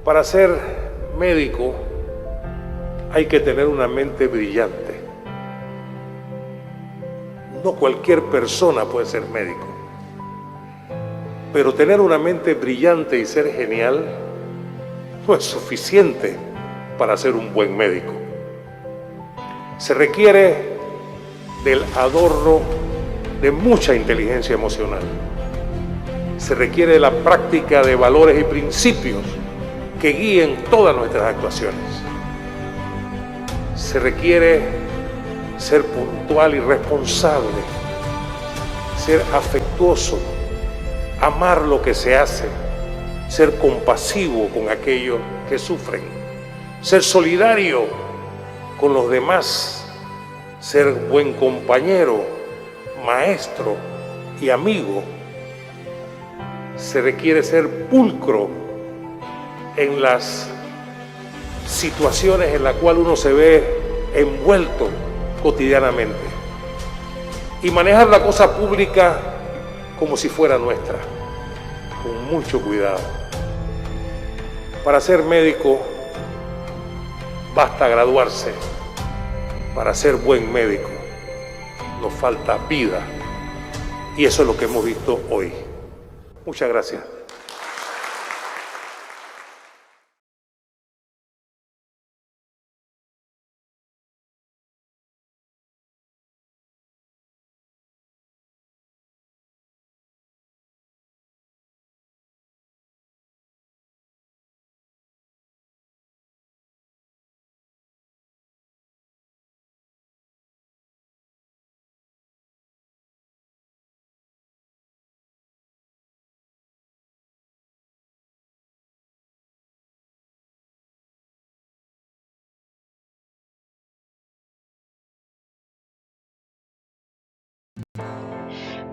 Para ser médico hay que tener una mente brillante. No cualquier persona puede ser médico, pero tener una mente brillante y ser genial no es suficiente para ser un buen médico. Se requiere del adorno de mucha inteligencia emocional. Se requiere de la práctica de valores y principios que guíen todas nuestras actuaciones. Se requiere ser puntual y responsable, ser afectuoso, amar lo que se hace, ser compasivo con aquellos que sufren, ser solidario con los demás, ser buen compañero, maestro y amigo. Se requiere ser pulcro en las situaciones en las cuales uno se ve envuelto cotidianamente y manejar la cosa pública como si fuera nuestra, con mucho cuidado. Para ser médico basta graduarse. Para ser buen médico nos falta vida, y eso es lo que hemos visto hoy. Muchas gracias.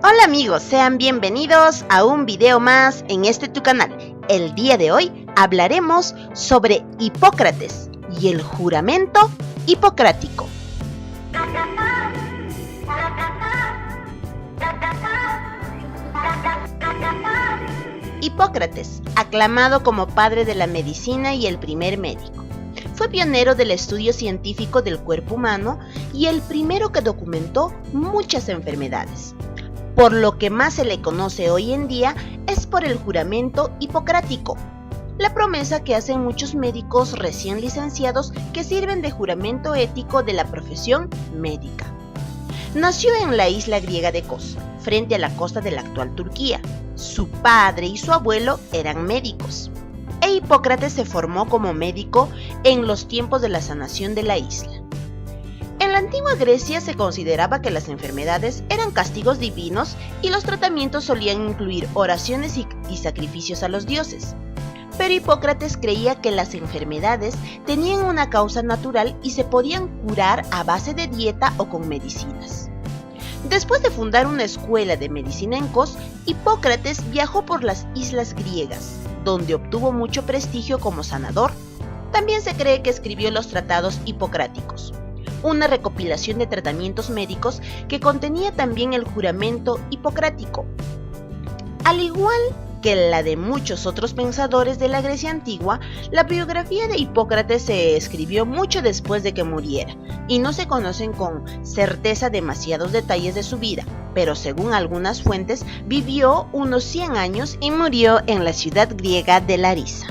Hola amigos, sean bienvenidos a un video más en este tu canal. El día de hoy hablaremos sobre Hipócrates y el juramento hipocrático. Hipócrates, aclamado como padre de la medicina y el primer médico, fue pionero del estudio científico del cuerpo humano y el primero que documentó muchas enfermedades. Por lo que más se le conoce hoy en día es por el juramento hipocrático, la promesa que hacen muchos médicos recién licenciados que sirven de juramento ético de la profesión médica. Nació en la isla griega de Kos, frente a la costa de la actual Turquía. Su padre y su abuelo eran médicos, e Hipócrates se formó como médico en los tiempos de la sanación de la isla. En la antigua Grecia se consideraba que las enfermedades eran castigos divinos y los tratamientos solían incluir oraciones y sacrificios a los dioses. Pero Hipócrates creía que las enfermedades tenían una causa natural y se podían curar a base de dieta o con medicinas. Después de fundar una escuela de medicina en Kos, Hipócrates viajó por las islas griegas, donde obtuvo mucho prestigio como sanador. También se cree que escribió los tratados hipocráticos, una recopilación de tratamientos médicos que contenía también el juramento hipocrático. Al igual que la de muchos otros pensadores de la Grecia antigua, la biografía de Hipócrates se escribió mucho después de que muriera, y no se conocen con certeza demasiados detalles de su vida, pero según algunas fuentes vivió unos 100 años y murió en la ciudad griega de Larisa.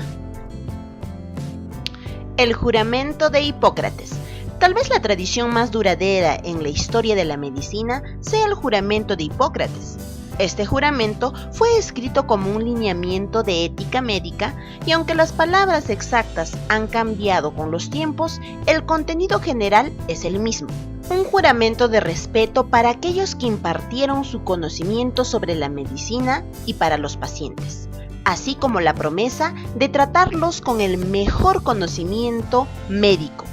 El juramento de Hipócrates. Tal vez la tradición más duradera en la historia de la medicina sea el juramento de Hipócrates. Este juramento fue escrito como un lineamiento de ética médica y aunque las palabras exactas han cambiado con los tiempos, el contenido general es el mismo. Un juramento de respeto para aquellos que impartieron su conocimiento sobre la medicina y para los pacientes, así como la promesa de tratarlos con el mejor conocimiento médico.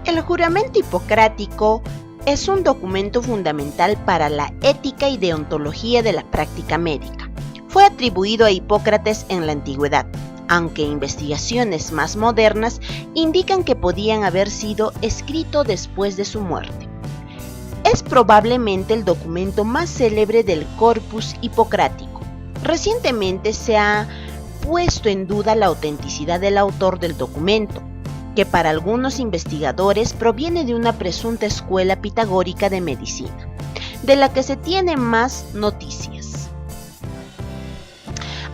El juramento hipocrático es un documento fundamental para la ética y deontología de la práctica médica. Fue atribuido a Hipócrates en la antigüedad, aunque investigaciones más modernas indican que podían haber sido escrito después de su muerte. Es probablemente el documento más célebre del corpus hipocrático. Recientemente se ha puesto en duda la autenticidad del autor del documento, que para algunos investigadores proviene de una presunta escuela pitagórica de medicina, de la que se tienen más noticias.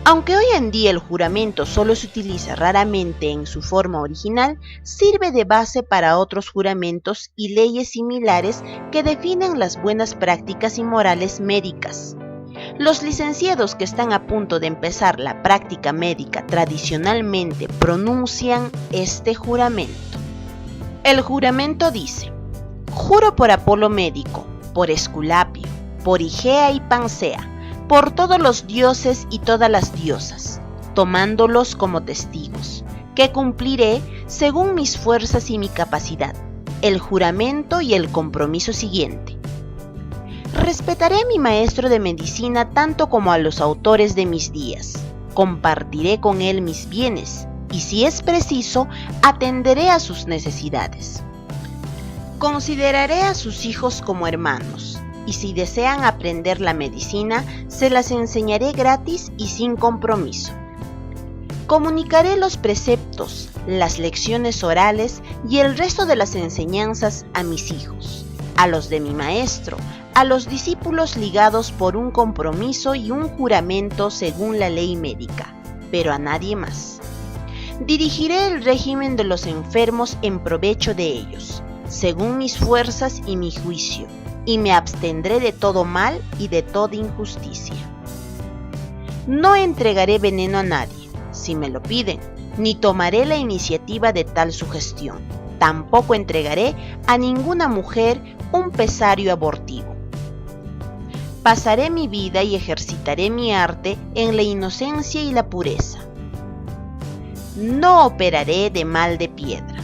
Aunque hoy en día el juramento solo se utiliza raramente en su forma original, sirve de base para otros juramentos y leyes similares que definen las buenas prácticas y morales médicas. Los licenciados que están a punto de empezar la práctica médica tradicionalmente pronuncian este juramento. El juramento dice: juro por Apolo médico, por Esculapio, por Igea y Pancea, por todos los dioses y todas las diosas, tomándolos como testigos, que cumpliré, según mis fuerzas y mi capacidad, el juramento y el compromiso siguiente. Respetaré a mi maestro de medicina tanto como a los autores de mis días. Compartiré con él mis bienes y, si es preciso, atenderé a sus necesidades. Consideraré a sus hijos como hermanos, y si desean aprender la medicina, se las enseñaré gratis y sin compromiso. Comunicaré los preceptos, las lecciones orales y el resto de las enseñanzas a mis hijos, a los de mi maestro, a los discípulos ligados por un compromiso y un juramento según la ley médica, pero a nadie más. Dirigiré el régimen de los enfermos en provecho de ellos, según mis fuerzas y mi juicio, y me abstendré de todo mal y de toda injusticia. No entregaré veneno a nadie, si me lo piden, ni tomaré la iniciativa de tal sugestión. Tampoco entregaré a ninguna mujer un pesario abortivo. Pasaré mi vida y ejercitaré mi arte en la inocencia y la pureza. No operaré de mal de piedra.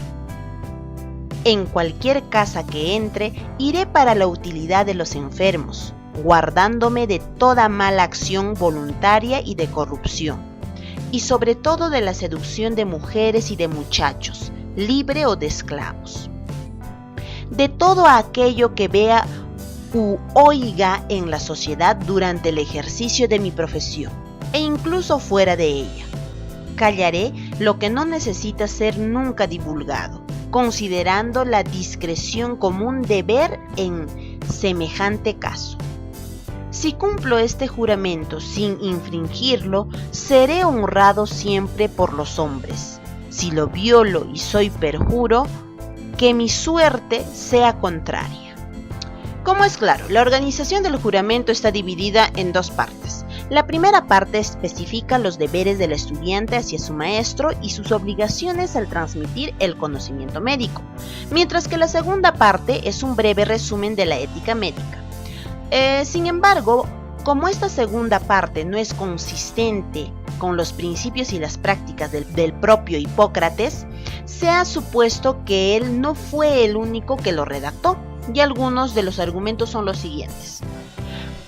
En cualquier casa que entre, iré para la utilidad de los enfermos, guardándome de toda mala acción voluntaria y de corrupción, y sobre todo de la seducción de mujeres y de muchachos, libre o de esclavos. De todo aquello que vea u oiga en la sociedad durante el ejercicio de mi profesión, e incluso fuera de ella. Callaré lo que no necesita ser nunca divulgado, considerando la discreción como un deber en semejante caso. Si cumplo este juramento sin infringirlo, seré honrado siempre por los hombres. Si lo violo y soy perjuro, que mi suerte sea contraria. Como es claro, la organización del juramento está dividida en dos partes. La primera parte especifica los deberes del estudiante hacia su maestro y sus obligaciones al transmitir el conocimiento médico, mientras que la segunda parte es un breve resumen de la ética médica. Sin embargo, como esta segunda parte no es consistente con los principios y las prácticas del propio Hipócrates, se ha supuesto que él no fue el único que lo redactó, y algunos de los argumentos son los siguientes.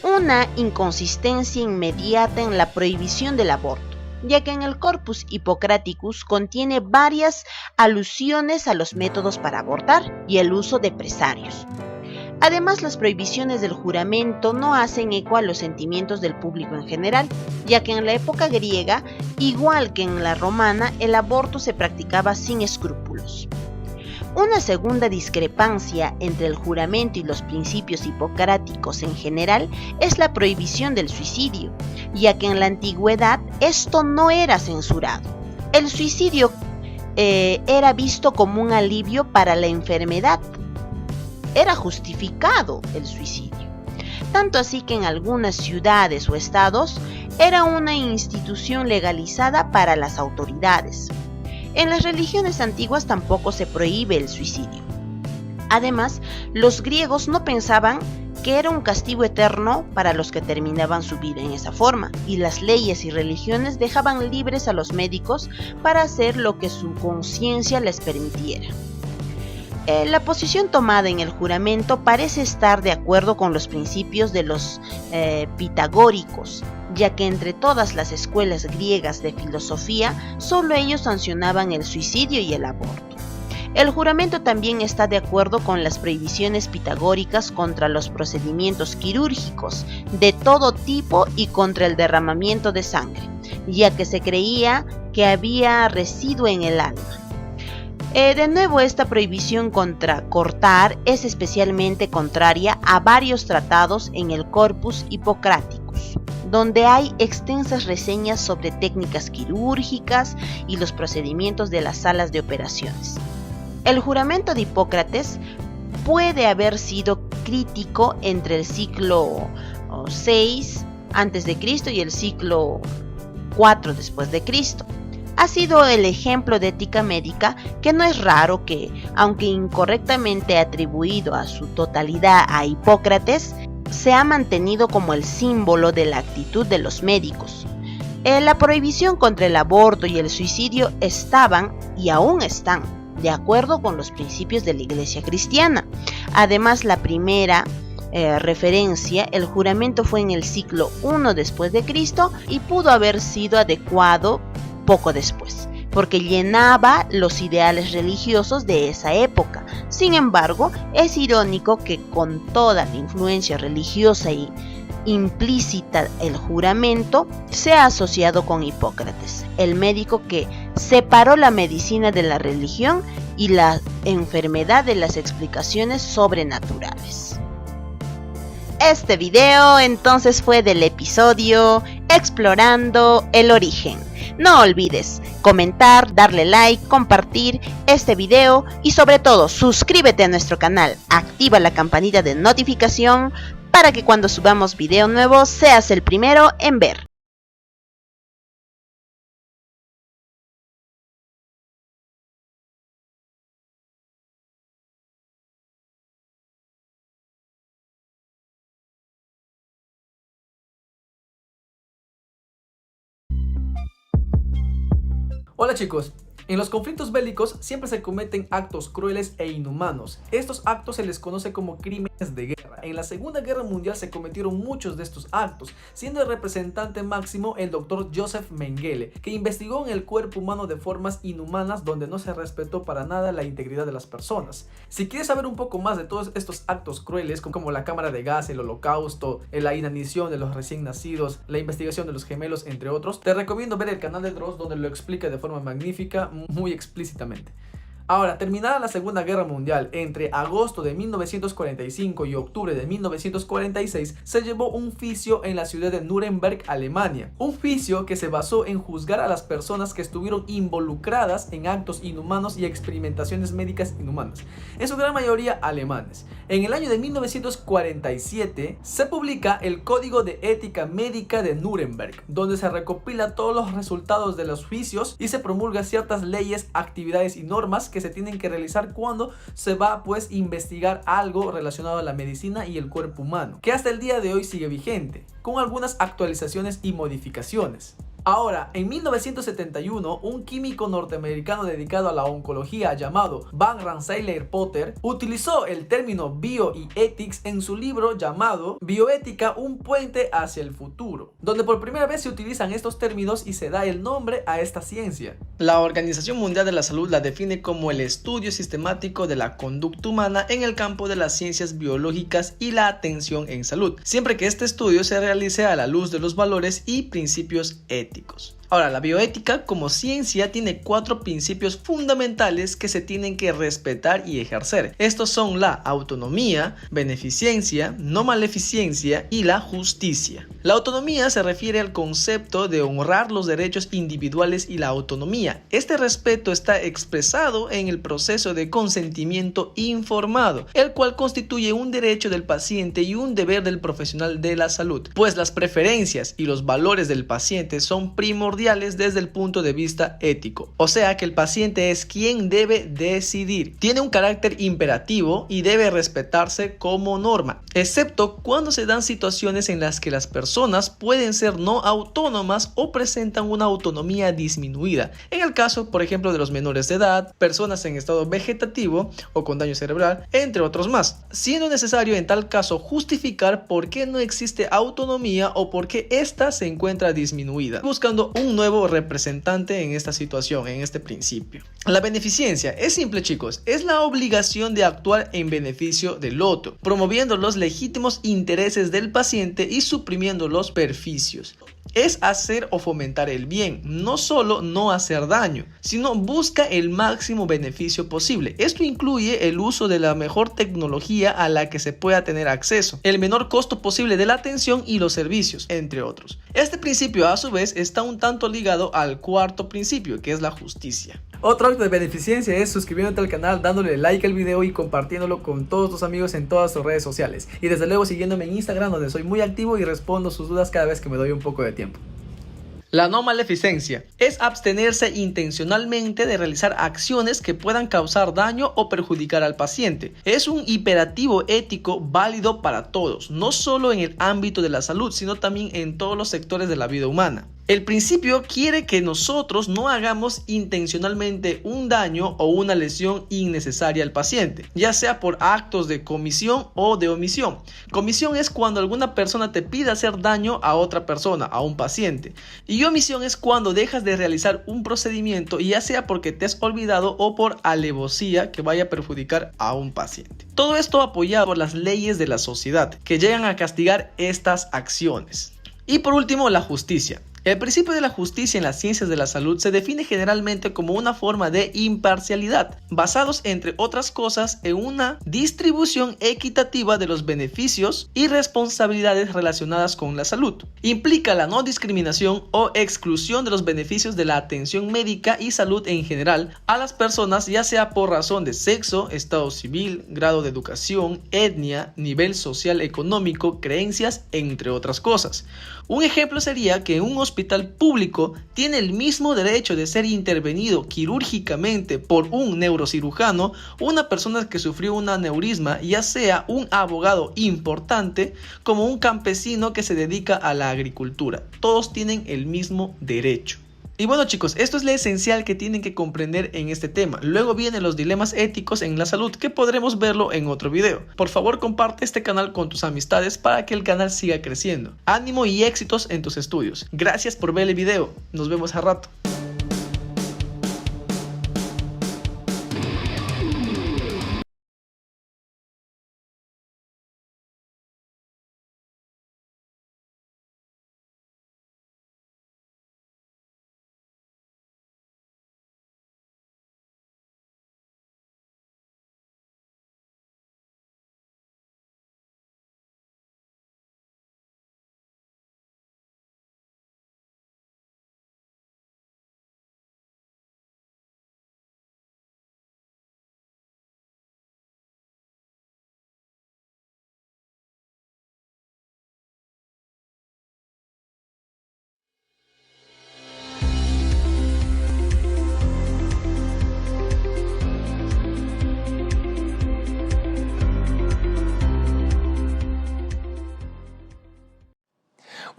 Una inconsistencia inmediata en la prohibición del aborto, ya que en el Corpus Hippocraticus contiene varias alusiones a los métodos para abortar y el uso de presarios. Además, las prohibiciones del juramento no hacen eco a los sentimientos del público en general, ya que en la época griega, igual que en la romana, el aborto se practicaba sin escrúpulos. Una segunda discrepancia entre el juramento y los principios hipocráticos en general es la prohibición del suicidio, ya que en la antigüedad esto no era censurado. El suicidio era visto como un alivio para la enfermedad. Era justificado el suicidio. Tanto así que en algunas ciudades o estados era una institución legalizada para las autoridades. En las religiones antiguas tampoco se prohíbe el suicidio. Además, los griegos no pensaban que era un castigo eterno para los que terminaban su vida en esa forma, y las leyes y religiones dejaban libres a los médicos para hacer lo que su conciencia les permitiera. La posición tomada en el juramento parece estar de acuerdo con los principios de los pitagóricos, ya que entre todas las escuelas griegas de filosofía, solo ellos sancionaban el suicidio y el aborto. El juramento también está de acuerdo con las prohibiciones pitagóricas contra los procedimientos quirúrgicos de todo tipo y contra el derramamiento de sangre, ya que se creía que había residuo en el alma. De nuevo, esta prohibición contra cortar es especialmente contraria a varios tratados en el Corpus Hippocraticus, donde hay extensas reseñas sobre técnicas quirúrgicas y los procedimientos de las salas de operaciones. El juramento de Hipócrates puede haber sido crítico entre el siglo VI a.C. y el siglo IV después de Cristo. Ha sido el ejemplo de ética médica que no es raro que, aunque incorrectamente atribuido a su totalidad a Hipócrates, se ha mantenido como el símbolo de la actitud de los médicos. La prohibición contra el aborto y el suicidio estaban y aún están de acuerdo con los principios de la Iglesia cristiana. Además, la primera referencia, el juramento fue en el siglo I después de Cristo y pudo haber sido adecuado poco después, porque llenaba los ideales religiosos de esa época. Sin embargo, es irónico que con toda la influencia religiosa y implícita el juramento sea asociado con Hipócrates, el médico que separó la medicina de la religión y la enfermedad de las explicaciones sobrenaturales. Este video entonces fue del episodio Explorando el Origen. No olvides comentar, darle like, compartir este video y sobre todo suscríbete a nuestro canal, activa la campanita de notificación para que cuando subamos video nuevo seas el primero en ver. Hola chicos, en los conflictos bélicos siempre se cometen actos crueles e inhumanos. Estos actos se les conoce como crímenes de guerra. En la Segunda Guerra Mundial se cometieron muchos de estos actos, siendo el representante máximo el Dr. Joseph Mengele, que investigó en el cuerpo humano de formas inhumanas donde no se respetó para nada la integridad de las personas. Si quieres saber un poco más de todos estos actos crueles, como la cámara de gas, el holocausto, la inanición de los recién nacidos, la investigación de los gemelos, entre otros, te recomiendo ver el canal de Dross, donde lo explica de forma magnífica, muy explícitamente. Ahora, terminada la Segunda Guerra Mundial, entre agosto de 1945 y octubre de 1946, se llevó un juicio en la ciudad de Nuremberg, Alemania. Un juicio que se basó en juzgar a las personas que estuvieron involucradas en actos inhumanos y experimentaciones médicas inhumanas, en su gran mayoría alemanes. En el año de 1947 se publica el Código de Ética Médica de Nuremberg, donde se recopila todos los resultados de los juicios y se promulga ciertas leyes, actividades y normas que se tienen que realizar cuando se va a investigar algo relacionado a la medicina y el cuerpo humano, que hasta el día de hoy sigue vigente, con algunas actualizaciones y modificaciones. Ahora, en 1971, un químico norteamericano dedicado a la oncología llamado Van Rensselaer Potter utilizó el término bio y ethics en su libro llamado Bioética, un puente hacia el futuro, donde por primera vez se utilizan estos términos y se da el nombre a esta ciencia. La Organización Mundial de la Salud la define como el estudio sistemático de la conducta humana en el campo de las ciencias biológicas y la atención en salud, siempre que este estudio se realice a la luz de los valores y principios éticos. Ahora, la bioética como ciencia tiene 4 principios fundamentales que se tienen que respetar y ejercer. Estos son la autonomía, beneficencia, no maleficencia y la justicia. La autonomía se refiere al concepto de honrar los derechos individuales y la autonomía. Este respeto está expresado en el proceso de consentimiento informado, el cual constituye un derecho del paciente y un deber del profesional de la salud, pues las preferencias y los valores del paciente son primordiales desde el punto de vista ético. O sea que el paciente es quien debe decidir. Tiene un carácter imperativo y debe respetarse como norma, excepto cuando se dan situaciones en las que las personas pueden ser no autónomas o presentan una autonomía disminuida. En el caso, por ejemplo, de los menores de edad, personas en estado vegetativo o con daño cerebral, entre otros más, siendo necesario en tal caso justificar por qué no existe autonomía o por qué ésta se encuentra disminuida, buscando un nuevo representante en esta situación, en este principio. La beneficencia es simple, chicos, es la obligación de actuar en beneficio del otro, promoviendo los legítimos intereses del paciente y suprimiendo los perjuicios. es hacer o fomentar el bien, no solo no hacer daño, sino busca el máximo beneficio posible. Esto incluye el uso de la mejor tecnología a la que se pueda tener acceso, el menor costo posible de la atención y los servicios, entre otros. Este principio, a su vez, está un tanto ligado al cuarto principio, que es la justicia. Otro acto de beneficencia es suscribiéndote al canal, dándole like al video y compartiéndolo con todos tus amigos en todas tus redes sociales. Y desde luego siguiéndome en Instagram, donde soy muy activo y respondo sus dudas cada vez que me doy un poco de tiempo. La no maleficencia es abstenerse intencionalmente de realizar acciones que puedan causar daño o perjudicar al paciente. Es un imperativo ético válido para todos, no solo en el ámbito de la salud, sino también en todos los sectores de la vida humana. El principio quiere que nosotros no hagamos intencionalmente un daño o una lesión innecesaria al paciente, ya sea por actos de comisión o de omisión. Comisión es cuando alguna persona te pide hacer daño a otra persona, a un paciente. Y omisión es cuando dejas de realizar un procedimiento, ya sea porque te has olvidado o por alevosía que vaya a perjudicar a un paciente. Todo esto apoyado por las leyes de la sociedad, que llegan a castigar estas acciones. Y por último, la justicia. El principio de la justicia en las ciencias de la salud se define generalmente como una forma de imparcialidad, basados entre otras cosas en una distribución equitativa de los beneficios y responsabilidades relacionadas con la salud. Implica la no discriminación o exclusión de los beneficios de la atención médica y salud en general a las personas, ya sea por razón de sexo, estado civil, grado de educación, etnia, nivel social económico, creencias, entre otras cosas. Un ejemplo sería que un hospital público tiene el mismo derecho de ser intervenido quirúrgicamente por un neurocirujano, una persona que sufrió un aneurisma, ya sea un abogado importante como un campesino que se dedica a la agricultura. Todos tienen el mismo derecho. Y bueno chicos, esto es lo esencial que tienen que comprender en este tema. Luego vienen los dilemas éticos en la salud, que podremos verlo en otro video. Por favor, comparte este canal con tus amistades para que el canal siga creciendo. Ánimo y éxitos en tus estudios. Gracias por ver el video. Nos vemos a rato.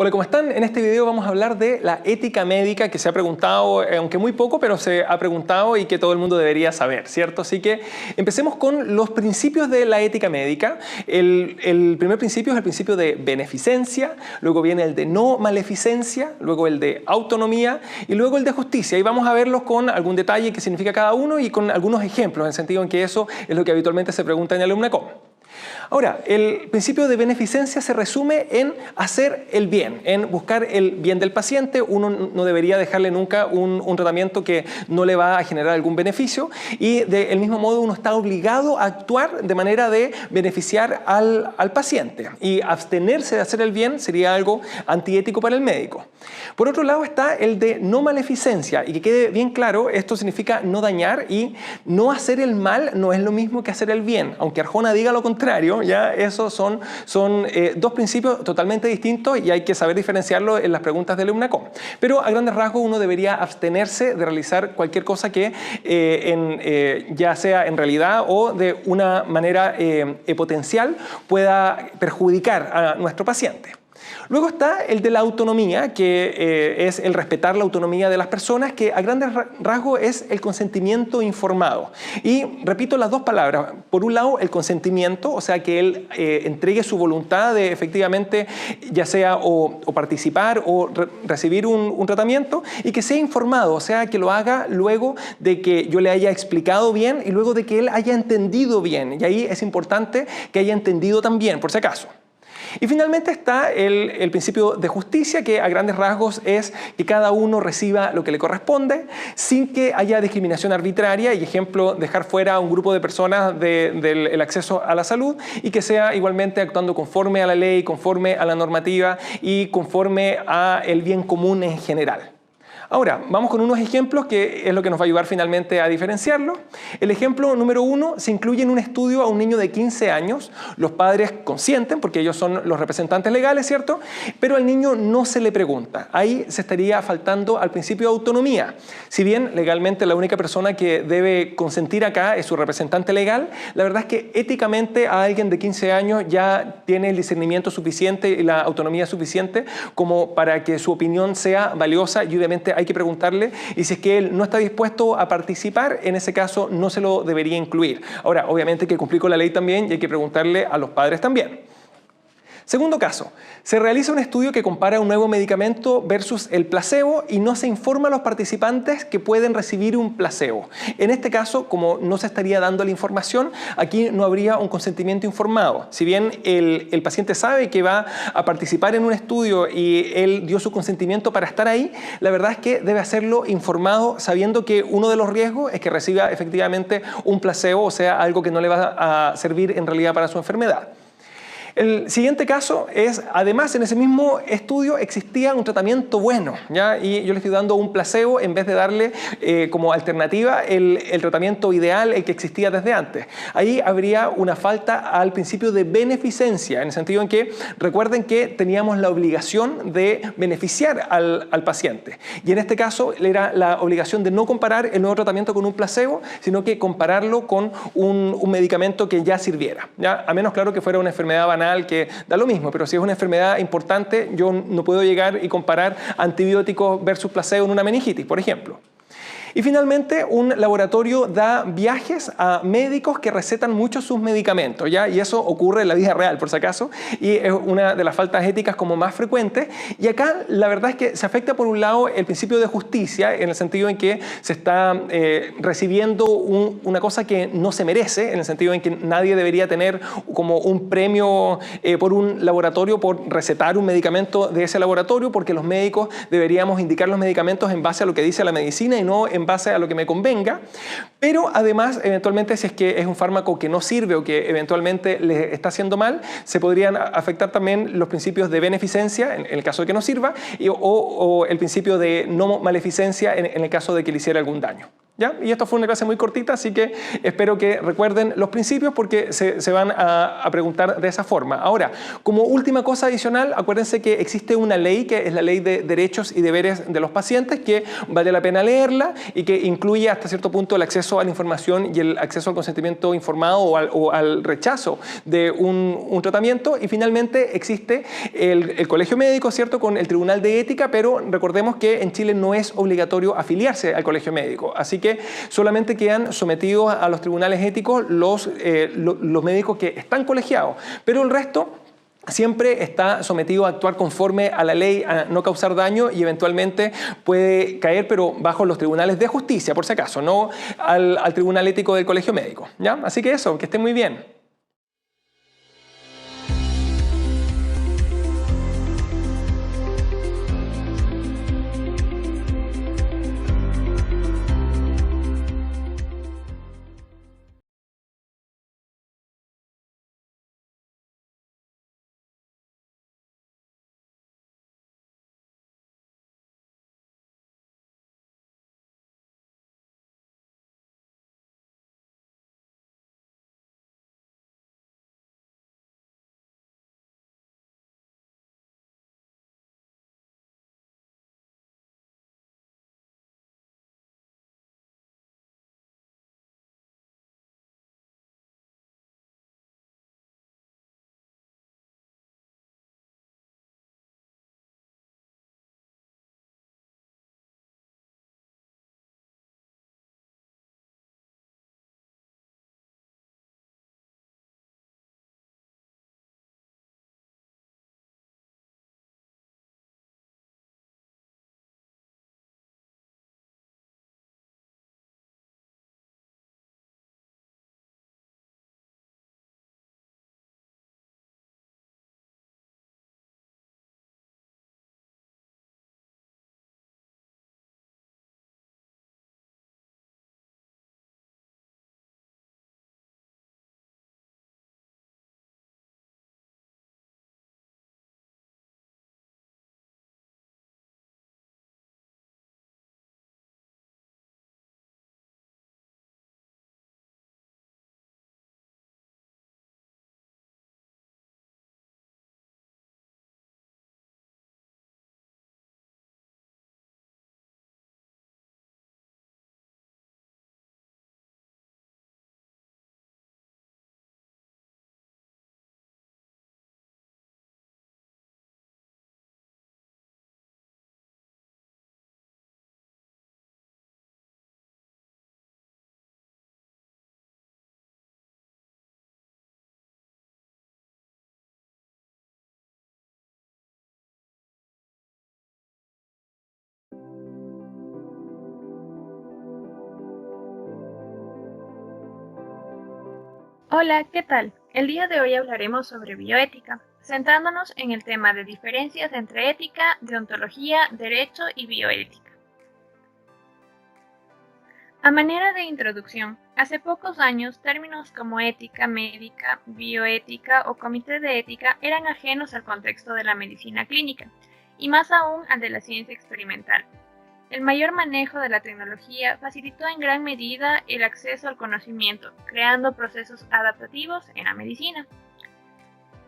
Hola, ¿cómo están? En este video vamos a hablar de la ética médica, que se ha preguntado, aunque muy poco, pero se ha preguntado y que todo el mundo debería saber, ¿cierto? Así que empecemos con los principios de la ética médica. El primer principio es el principio de beneficencia, luego viene el de no maleficencia, luego el de autonomía y luego el de justicia. Y vamos a verlos con algún detalle que significa cada uno y con algunos ejemplos, en el sentido en que eso es lo que habitualmente se pregunta en el AlumnaCom. Ahora, el principio de beneficencia se resume en hacer el bien, en buscar el bien del paciente. Uno no debería dejarle nunca un tratamiento que no le va a generar algún beneficio, y del mismo modo uno está obligado a actuar de manera de beneficiar al paciente, y abstenerse de hacer el bien sería algo antiético para el médico. Por otro lado está el de no maleficencia, y que quede bien claro, esto significa no dañar, y no hacer el mal no es lo mismo que hacer el bien, aunque Arjona diga lo contrario. Ya esos son dos principios totalmente distintos y hay que saber diferenciarlo en las preguntas del AlumnaCom. Pero a grandes rasgos uno debería abstenerse de realizar cualquier cosa que ya sea en realidad o de una manera potencial pueda perjudicar a nuestro paciente. Luego está el de la autonomía, que es el respetar la autonomía de las personas, que a grandes rasgos es el consentimiento informado. Y repito las dos palabras. Por un lado, el consentimiento, o sea, que él entregue su voluntad de efectivamente, ya sea o participar o recibir un tratamiento, y que sea informado, o sea, que lo haga luego de que yo le haya explicado bien y luego de que él haya entendido bien. Y ahí es importante que haya entendido también, por si acaso. Y finalmente está el principio de justicia, que a grandes rasgos es que cada uno reciba lo que le corresponde, sin que haya discriminación arbitraria y, ejemplo, dejar fuera a un grupo de personas del acceso a la salud, y que sea igualmente actuando conforme a la ley, conforme a la normativa y conforme al bien común en general. Ahora, vamos con unos ejemplos que es lo que nos va a ayudar finalmente a diferenciarlo. El ejemplo número 1 se incluye en un estudio a un niño de 15 años. Los padres consienten porque ellos son los representantes legales, ¿cierto? Pero al niño no se le pregunta. Ahí se estaría faltando al principio de autonomía. Si bien legalmente la única persona que debe consentir acá es su representante legal, la verdad es que éticamente a alguien de 15 años ya tiene el discernimiento suficiente y la autonomía suficiente como para que su opinión sea valiosa, y obviamente hay que preguntarle, y si es que él no está dispuesto a participar, en ese caso no se lo debería incluir. Ahora, obviamente hay que cumplir con la ley también y hay que preguntarle a los padres también. Segundo caso, se realiza un estudio que compara un nuevo medicamento versus el placebo y no se informa a los participantes que pueden recibir un placebo. En este caso, como no se estaría dando la información, aquí no habría un consentimiento informado. Si bien el paciente sabe que va a participar en un estudio y él dio su consentimiento para estar ahí, la verdad es que debe hacerlo informado, sabiendo que uno de los riesgos es que reciba efectivamente un placebo, o sea, algo que no le va a servir en realidad para su enfermedad. El siguiente caso es, además, en ese mismo estudio existía un tratamiento bueno, ¿ya? Y yo le estoy dando un placebo en vez de darle como alternativa el tratamiento ideal, el que existía desde antes. Ahí habría una falta al principio de beneficencia, en el sentido en que recuerden que teníamos la obligación de beneficiar al paciente. Y en este caso era la obligación de no comparar el nuevo tratamiento con un placebo, sino que compararlo con un medicamento que ya sirviera, ¿ya? A menos, claro, que fuera una enfermedad banal, que da lo mismo, pero si es una enfermedad importante, yo no puedo llegar y comparar antibióticos versus placebo en una meningitis, por ejemplo. Y finalmente, un laboratorio da viajes a médicos que recetan muchos sus medicamentos, ¿ya? Y eso ocurre en la vida real, por si acaso, y es una de las faltas éticas como más frecuentes. Y acá la verdad es que se afecta por un lado el principio de justicia, en el sentido en que se está recibiendo una cosa que no se merece, en el sentido en que nadie debería tener como un premio por un laboratorio por recetar un medicamento de ese laboratorio, porque los médicos deberíamos indicar los medicamentos en base a lo que dice la medicina y no en base a lo que me convenga. Pero además, eventualmente, si es que es un fármaco que no sirve o que eventualmente le está haciendo mal, se podrían afectar también los principios de beneficencia en el caso de que no sirva, o el principio de no maleficencia en el caso de que le hiciera algún daño, ¿ya? Y esto fue una clase muy cortita, así que espero que recuerden los principios porque se van a preguntar de esa forma. Ahora, como última cosa adicional, acuérdense que existe una ley que es la Ley de Derechos y Deberes de los Pacientes, que vale la pena leerla y que incluye hasta cierto punto el acceso a la información y el acceso al consentimiento informado o al rechazo de un tratamiento. Y finalmente existe el Colegio Médico, ¿cierto?, con el Tribunal de Ética, pero recordemos que en Chile no es obligatorio afiliarse al Colegio Médico, así que solamente quedan sometidos a los tribunales éticos los médicos que están colegiados, pero el resto siempre está sometido a actuar conforme a la ley, a no causar daño, y eventualmente puede caer, pero bajo los tribunales de justicia, por si acaso, no al tribunal ético del Colegio Médico, ¿ya? Así que eso, que esté muy bien. Hola, ¿qué tal? El día de hoy hablaremos sobre bioética, centrándonos en el tema de diferencias entre ética, deontología, derecho y bioética. A manera de introducción, hace pocos años términos como ética médica, bioética o comité de ética eran ajenos al contexto de la medicina clínica, y más aún al de la ciencia experimental. El mayor manejo de la tecnología facilitó en gran medida el acceso al conocimiento, creando procesos adaptativos en la medicina.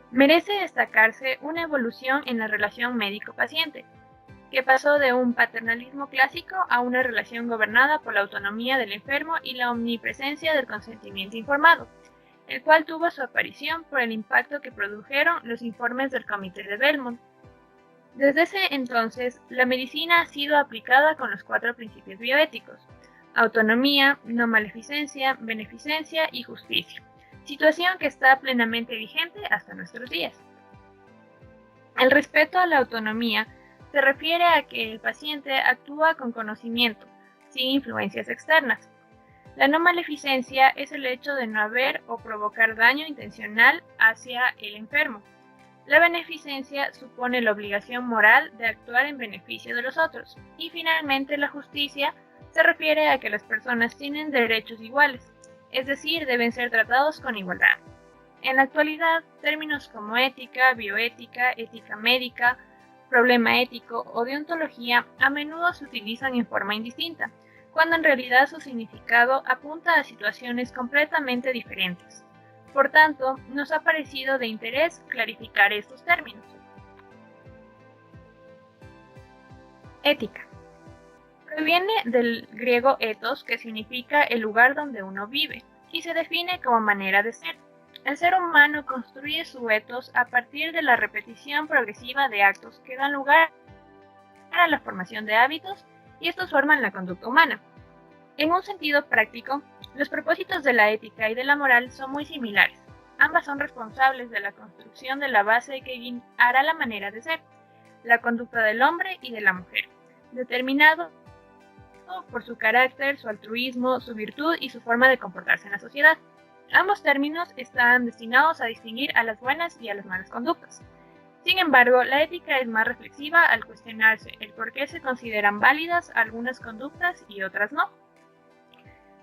Merece destacarse una evolución en la relación médico-paciente, que pasó de un paternalismo clásico a una relación gobernada por la autonomía del enfermo y la omnipresencia del consentimiento informado, el cual tuvo su aparición por el impacto que produjeron los informes del Comité de Belmont. Desde ese entonces, la medicina ha sido aplicada con los 4 principios bioéticos: autonomía, no maleficencia, beneficencia y justicia, situación que está plenamente vigente hasta nuestros días. El respeto a la autonomía se refiere a que el paciente actúa con conocimiento, sin influencias externas. La no maleficencia es el hecho de no haber o provocar daño intencional hacia el enfermo. La beneficencia supone la obligación moral de actuar en beneficio de los otros. Y finalmente, la justicia se refiere a que las personas tienen derechos iguales, es decir, deben ser tratados con igualdad. En la actualidad, términos como ética, bioética, ética médica, problema ético o deontología a menudo se utilizan en forma indistinta, cuando en realidad su significado apunta a situaciones completamente diferentes. Por tanto, nos ha parecido de interés clarificar estos términos. Ética. Proviene del griego ethos, que significa el lugar donde uno vive, y se define como manera de ser. El ser humano construye su ethos a partir de la repetición progresiva de actos que dan lugar a la formación de hábitos, y estos forman la conducta humana. En un sentido práctico, los propósitos de la ética y de la moral son muy similares. Ambas son responsables de la construcción de la base que guiará la manera de ser, la conducta del hombre y de la mujer, determinado por su carácter, su altruismo, su virtud y su forma de comportarse en la sociedad. Ambos términos están destinados a distinguir a las buenas y a las malas conductas. Sin embargo, la ética es más reflexiva al cuestionarse el por qué se consideran válidas algunas conductas y otras no.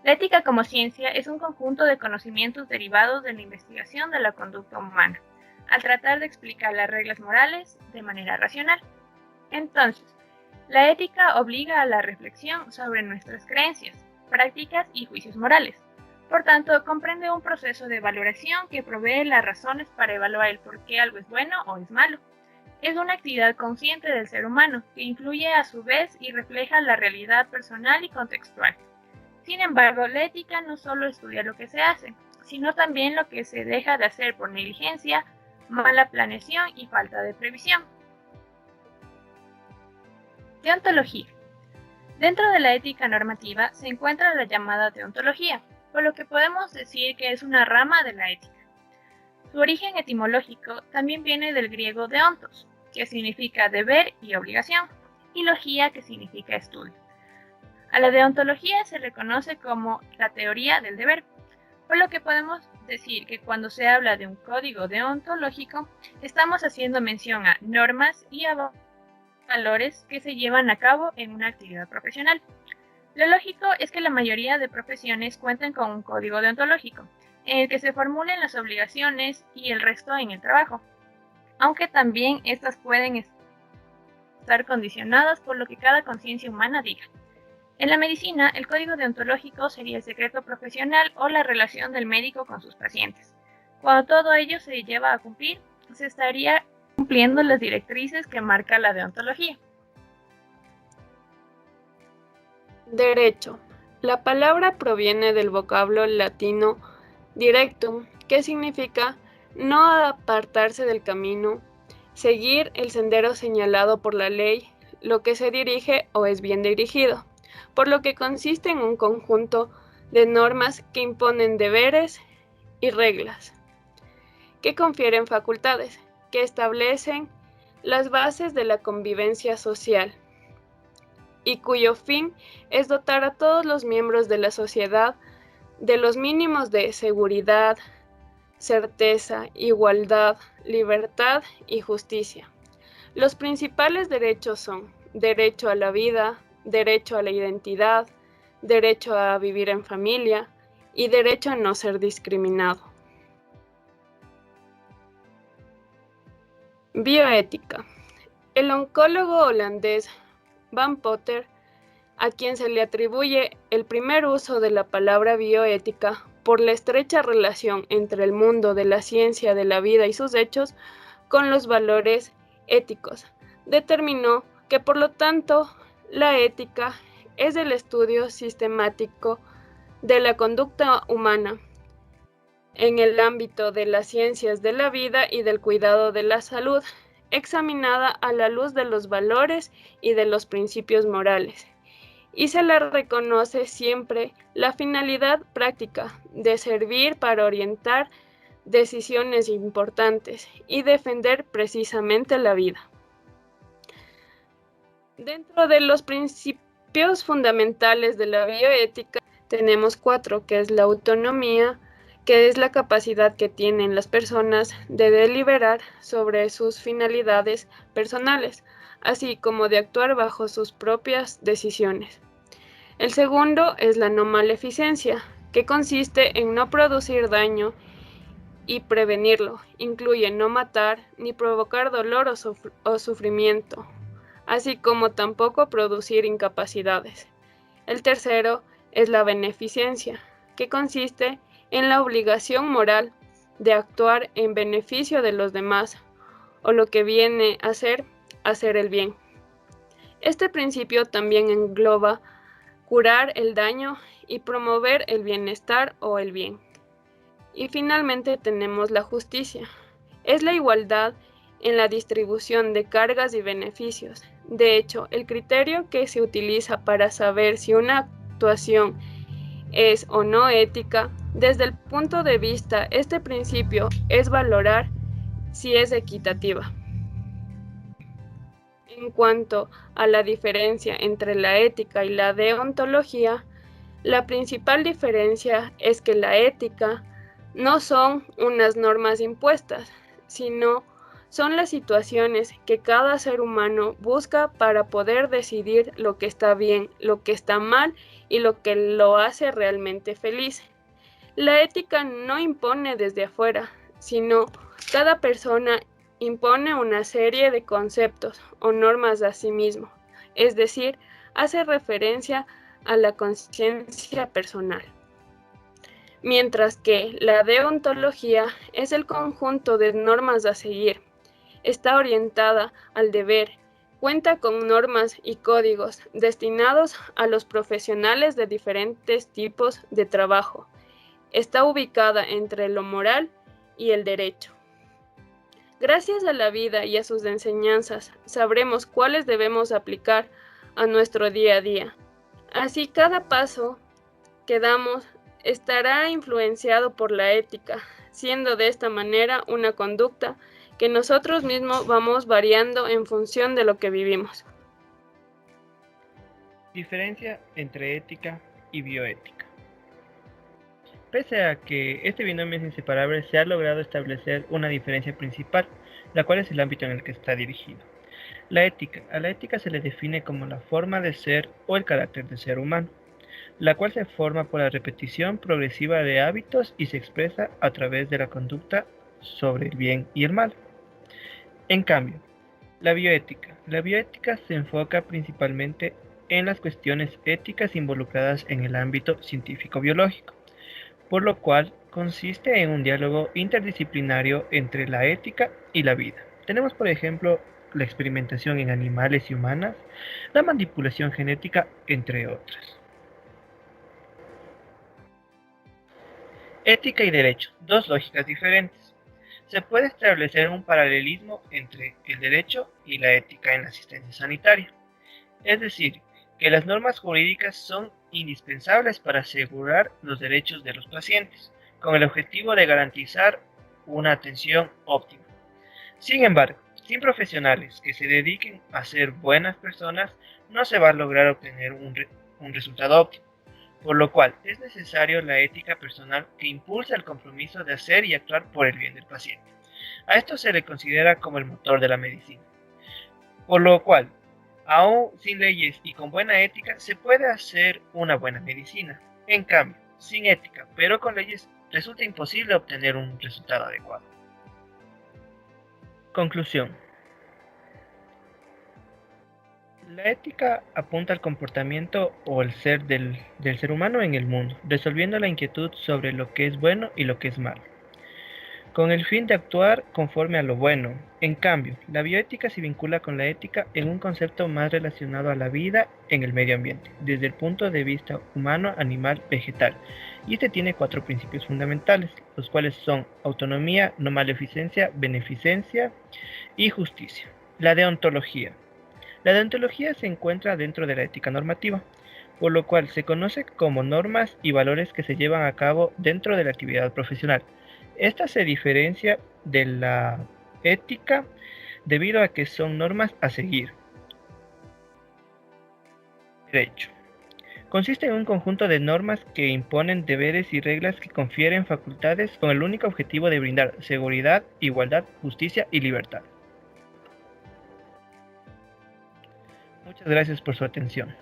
La ética como ciencia es un conjunto de conocimientos derivados de la investigación de la conducta humana, al tratar de explicar las reglas morales de manera racional. Entonces, la ética obliga a la reflexión sobre nuestras creencias, prácticas y juicios morales. Por tanto, comprende un proceso de valoración que provee las razones para evaluar el por qué algo es bueno o es malo. Es una actividad consciente del ser humano que influye a su vez y refleja la realidad personal y contextual. Sin embargo, la ética no solo estudia lo que se hace, sino también lo que se deja de hacer por negligencia, mala planeación y falta de previsión. Deontología. Dentro de la ética normativa se encuentra la llamada deontología, por lo que podemos decir que es una rama de la ética. Su origen etimológico también viene del griego deontos, que significa deber y obligación, y logía, que significa estudio. A la deontología se le conoce como la teoría del deber, por lo que podemos decir que cuando se habla de un código deontológico, estamos haciendo mención a normas y a valores que se llevan a cabo en una actividad profesional. Lo lógico es que la mayoría de profesiones cuenten con un código deontológico, en el que se formulen las obligaciones y el resto en el trabajo, aunque también estas pueden estar condicionadas por lo que cada conciencia humana diga. En la medicina, el código deontológico sería el secreto profesional o la relación del médico con sus pacientes. Cuando todo ello se lleva a cumplir, se estaría cumpliendo las directrices que marca la deontología. Derecho. La palabra proviene del vocablo latino directum, que significa no apartarse del camino, seguir el sendero señalado por la ley, lo que se dirige o es bien dirigido, por lo que consiste en un conjunto de normas que imponen deberes y reglas, que confieren facultades, que establecen las bases de la convivencia social, y cuyo fin es dotar a todos los miembros de la sociedad de los mínimos de seguridad, certeza, igualdad, libertad y justicia. Los principales derechos son derecho a la vida, derecho a la identidad, derecho a vivir en familia y derecho a no ser discriminado. Bioética. El oncólogo holandés Van Potter, a quien se le atribuye el primer uso de la palabra bioética por la estrecha relación entre el mundo de la ciencia de la vida y sus hechos con los valores éticos, determinó que por lo tanto la ética es el estudio sistemático de la conducta humana en el ámbito de las ciencias de la vida y del cuidado de la salud, examinada a la luz de los valores y de los principios morales, y se le reconoce siempre la finalidad práctica de servir para orientar decisiones importantes y defender precisamente la vida. Dentro de los principios fundamentales de la bioética tenemos 4, que es la autonomía, que es la capacidad que tienen las personas de deliberar sobre sus finalidades personales, así como de actuar bajo sus propias decisiones. El segundo es la no maleficencia, que consiste en no producir daño y prevenirlo. Incluye no matar ni provocar dolor o sufrimiento, así como tampoco producir incapacidades. El tercero es la beneficencia, que consiste en la obligación moral de actuar en beneficio de los demás, o lo que viene a ser hacer el bien. Este principio también engloba curar el daño y promover el bienestar o el bien. Y finalmente tenemos la justicia. Es la igualdad en la distribución de cargas y beneficios. De hecho, el criterio que se utiliza para saber si una actuación es o no ética, desde el punto de vista este principio es valorar si es equitativa. En cuanto a la diferencia entre la ética y la deontología, la principal diferencia es que la ética no son unas normas impuestas, sino son las situaciones que cada ser humano busca para poder decidir lo que está bien, lo que está mal y lo que lo hace realmente feliz. La ética no impone desde afuera, sino cada persona impone una serie de conceptos o normas a sí mismo, es decir, hace referencia a la conciencia personal. Mientras que la deontología es el conjunto de normas a seguir, está orientada al deber, cuenta con normas y códigos destinados a los profesionales de diferentes tipos de trabajo. Está ubicada entre lo moral y el derecho. Gracias a la vida y a sus enseñanzas, sabremos cuáles debemos aplicar a nuestro día a día. Así, cada paso que damos estará influenciado por la ética, siendo de esta manera una conducta que nosotros mismos vamos variando en función de lo que vivimos. Diferencia entre ética y bioética. Pese a que este binomio es inseparable, se ha logrado establecer una diferencia principal, la cual es el ámbito en el que está dirigido. A la ética se le define como la forma de ser o el carácter del ser humano, la cual se forma por la repetición progresiva de hábitos y se expresa a través de la conducta sobre el bien y el mal. En cambio, la bioética se enfoca principalmente en las cuestiones éticas involucradas en el ámbito científico-biológico, por lo cual consiste en un diálogo interdisciplinario entre la ética y la vida. Tenemos, por ejemplo, la experimentación en animales y humanas, la manipulación genética, entre otras. Ética y derecho, dos lógicas diferentes. Se puede establecer un paralelismo entre el derecho y la ética en la asistencia sanitaria, es decir, que las normas jurídicas son indispensables para asegurar los derechos de los pacientes, con el objetivo de garantizar una atención óptima. Sin embargo, sin profesionales que se dediquen a ser buenas personas, no se va a lograr obtener un resultado óptimo. por lo cual es necesario la ética personal que impulsa el compromiso de hacer y actuar por el bien del paciente. A esto se le considera como el motor de la medicina. Por lo cual, aún sin leyes y con buena ética, se puede hacer una buena medicina. En cambio, sin ética, pero con leyes, resulta imposible obtener un resultado adecuado. Conclusión. La ética apunta al comportamiento o el ser del ser humano en el mundo, resolviendo la inquietud sobre lo que es bueno y lo que es malo, con el fin de actuar conforme a lo bueno. En cambio, la bioética se vincula con la ética en un concepto más relacionado a la vida en el medio ambiente, desde el punto de vista humano, animal, vegetal. Y este tiene 4 principios fundamentales, los cuales son autonomía, no maleficencia, beneficencia y justicia. La deontología. La deontología se encuentra dentro de la ética normativa, por lo cual se conoce como normas y valores que se llevan a cabo dentro de la actividad profesional. Esta se diferencia de la ética debido a que son normas a seguir. Derecho. Consiste en un conjunto de normas que imponen deberes y reglas que confieren facultades con el único objetivo de brindar seguridad, igualdad, justicia y libertad. Muchas gracias por su atención.